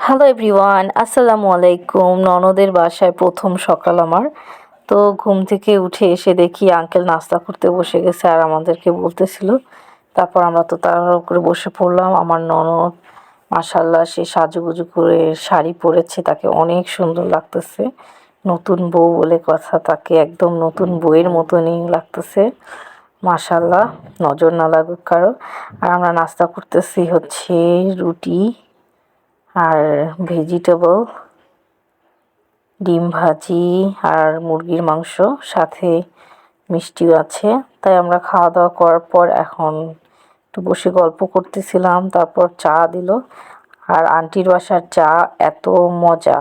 Hello everyone, আসসালামু আলাইকুম। ননদের বাসায় প্রথম সকাল আমার। তো ঘুম থেকে উঠে এসে দেখি আঙ্কেল নাস্তা করতে বসে গেছে আর আমাদেরকে বলতেছিল। তারপর আমরা তো তাড়াহুড়ো করে বসে পড়লাম। আমার ননদ মাশাআল্লাহ সে সাজুগুজু করে শাড়ি পরেছে, তাকে অনেক সুন্দর লাগতেছে। নতুন বউ বলে কথা, তাকে একদম নতুন বউয়ের মতনই লাগতেছে। মাশাআল্লাহ, নজর না লাগুক কারো। আর আমরা নাস্তা করতেছি হচ্ছে রুটি আর ভেজিটেবল, ডিম ভাজি আর মুরগির মাংস, সাথে মিষ্টিও আছে। তাই আমরা খাওয়া দাওয়া করার পর এখন একটু বসে গল্প করতেছিলাম। তারপর চা দিল, আর আন্টির বাসার চা এত মজা,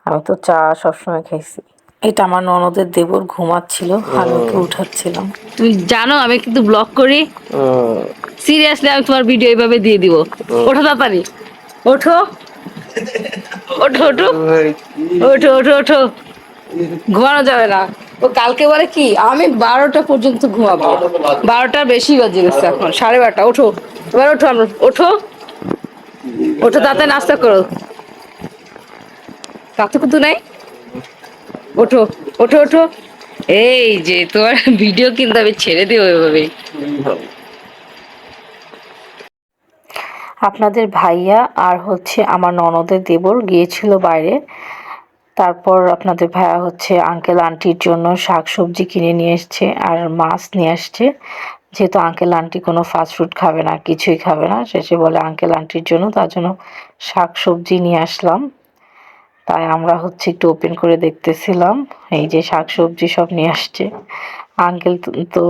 আমি তো চা সবসময় খাইছি। এটা আমার ননদের দেবর ঘুমাচ্ছিল, আমি ওকে উঠাচ্ছিলাম। তুমি জানো আমি কিন্তু ব্লগ করি, সিরিয়াসলি আমি তোমার ভিডিও এইভাবে দিয়ে দিব। ওঠো তাড়াতাড়ি, ওঠো ওঠো ওঠো ওঠো ওঠো ওঠো, ঘুমানো যাবে না। ও কালকে বলে কি আমি 12টা পর্যন্ত ঘুমাবো, 12টার বেশি বাজে গেছে, এখন 12:30। ওঠো এবার, ওঠো আমরা, ওঠো ওঠো তাতে নাস্তা করো। কাতু কুতু নাই, ওঠো ওঠো ওঠো। এই যে তোমার ভিডিও কিন্তু আমি ছেড়ে দিই ওইভাবেই। আপনাদের ভাইয়া আর হচ্ছে আমার ননদের দেবর গিয়েছিল বাইরে। তারপর আপনাদের ভাইয়া হচ্ছে আঙ্কেল আন্টির জন্য শাক সবজি কিনে নিয়ে এসছে আর মাছ নিয়ে আসছে। যেহেতু আঙ্কেল আন্টি কোনো ফাস্ট ফুড খাবে না, কিছুই খাবে না, শেষে বলে আঙ্কেল আন্টির জন্য, তার জন্য শাক সবজি নিয়ে আসলাম। তাই আমরা হচ্ছে একটু ওপেন করে দেখতেছিলাম। এই যে শাক সবজি সব নিয়ে আসছে আঙ্কেল, তো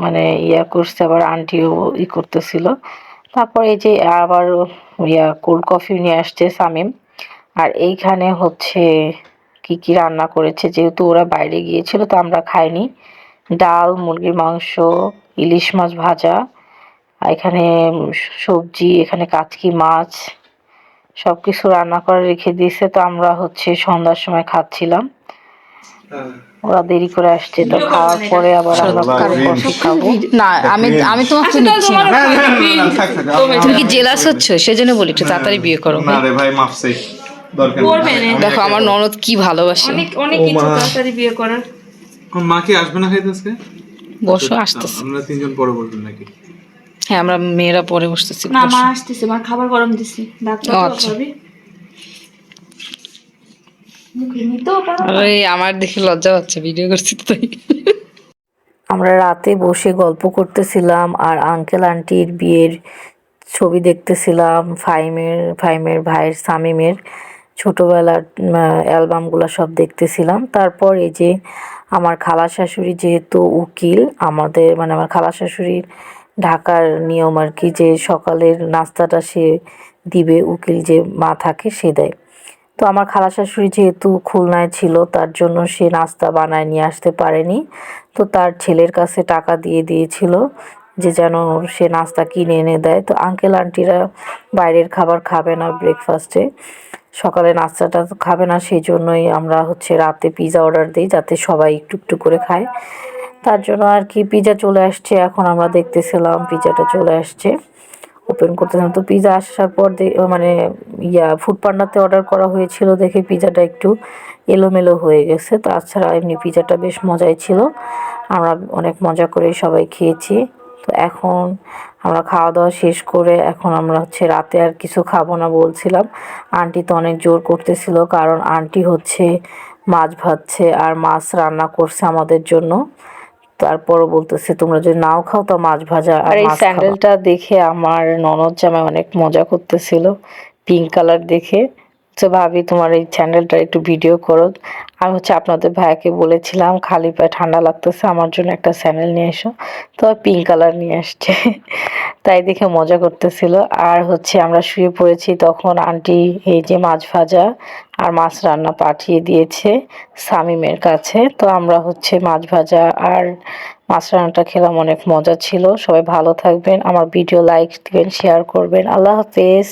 মানে ইয়া করছে, আবার আন্টিও করতেছিল। তারপর এই যে আবার কোল্ড কফি নিয়ে আসছে শামিম। আর এইখানে হচ্ছে কি কি রান্না করেছে, যেহেতু ওরা বাইরে গিয়েছিল তো আমরা খাইনি। ডাল, মুরগির মাংস, ইলিশ মাছ ভাজা, আর এখানে সবজি, এখানে কাচকি মাছ, সব কিছু রান্না করে রেখে দিয়েছে। তো আমরা হচ্ছে সন্ধ্যার সময় খাচ্ছিলাম। ওরা দেরি করে আসছে, তো খাওয়ার পরে আবার আমরা কফি খাবো। না আমি আমি তোমাকে নিচ্ছি না। তুমি কি জেলাস হচ্ছ সেজন্য বলি একটু তাড়াতাড়ি বিয়ে করো। না রে ভাই, মাফ চাই, দরকার নেই। দেখো আমার ননদ কি ভালোবাসে, অনেক অনেক কিছু তাড়াতাড়ি বিয়ে করার। মা কি আসবে না খাইতে আজকে? বসো, আসতেছে। আমরা তিনজন পরে বলবেন নাকি? হ্যাঁ আমরা মেয়েরা পরে বসতেছি। না মা আসতেছে, মা খাবার গরম দিছি, ডাক্তার ভাবি মুখে নিতেও পারো না। আরে আমার দেখে লজ্জা হচ্ছে, ভিডিও করছি তো তাই। আমরা রাতে বসে গল্প করতেছিলাম আর আঙ্কেল আন্টির বিয়ের ছবি দেখতেছিলাম। ফাইমের ভাইয়ের শামিমের ছোটোবেলার অ্যালবামগুলো সব দেখতেছিলাম। তারপর এই যে আমার খালা শাশুড়ি যেহেতু উকিল, আমাদের মানে আমার খালা শাশুড়ির ঢাকার নিয়ম আর কি, যে সকালের নাস্তাটা সে দিবে, উকিল যে মা থাকে সে দেয়। তো আমার খালা শাশুড়ি যেহেতু খুলনায় ছিল, তার জন্য সে নাস্তা বানায় নিয়ে আসতে পারেনি। তো তার ছেলের কাছে টাকা দিয়ে দিয়েছিল যে যেন সে নাস্তা কিনে এনে দেয়। তো আঙ্কেল আন্টিরা বাইরের খাবার খাবে না, ব্রেকফাস্টে সকালে নাস্তাটা খাবে না, সেই জন্যই আমরা হচ্ছে রাতে পিৎজা অর্ডার দিই, যাতে সবাই একটু একটু করে খায়। তার জন্য আর কি পিৎজা চলে আসছে, এখন আমরা দেখতেছিলাম পিৎজাটা চলে আসছে, ওপেন করতেছিলাম। তো পিৎজা আসার পর মানে ফুড পান্ডাতে অর্ডার করা হয়েছিল দেখে পিৎজাটা একটু এলোমেলো হয়ে গেছে। তাছাড়া এমনি পিৎজাটা বেশ মজাই ছিল, আমরা অনেক মজা করে সবাই খেয়েছি। তো এখন আমরা খাওয়া দাওয়া শেষ করে এখন আমরা হচ্ছে রাতে আর কিছু খাবো না বলছিলাম। আন্টি তো অনেক জোর করতেছিল, কারণ আন্টি হচ্ছে মাছ ভাজছে আর মাছ রান্না করছে আমাদের জন্য। তারপরও বলতেছে তোমরা যদি নাও খাও তো মাছ ভাজা আর এই স্যান্ডেলটা দেখে আমার ননদ জামাই অনেক মজা করতেছিল, পিঙ্ক কালার দেখে। তো ভাবি তোমার এই স্যান্ডেলটা একটু ভিডিও করো। আমি হচ্ছে আপনাদের ভাইয়াকে বলেছিলাম খালি পায়ে ঠান্ডা লাগতেছে, আমার জন্য একটা স্যান্ডেল নিয়ে এসো, তো পিঙ্ক কালার নিয়ে আসছে। তাই দেখে মজা করতেছিল। আর হচ্ছে আমরা শুয়ে পড়েছি, তখন আন্টি এই যে মাছ ভাজা আর মাছ রান্না পাঠিয়ে দিয়েছে শামিমের কাছে। তো আমরা হচ্ছে মাছ ভাজা আর মাছ রান্নাটা খেলাম, অনেক মজা ছিল। সবাই ভালো থাকবেন, আমার ভিডিও লাইক দিবেন, শেয়ার করবেন। আল্লাহ হাফেজ।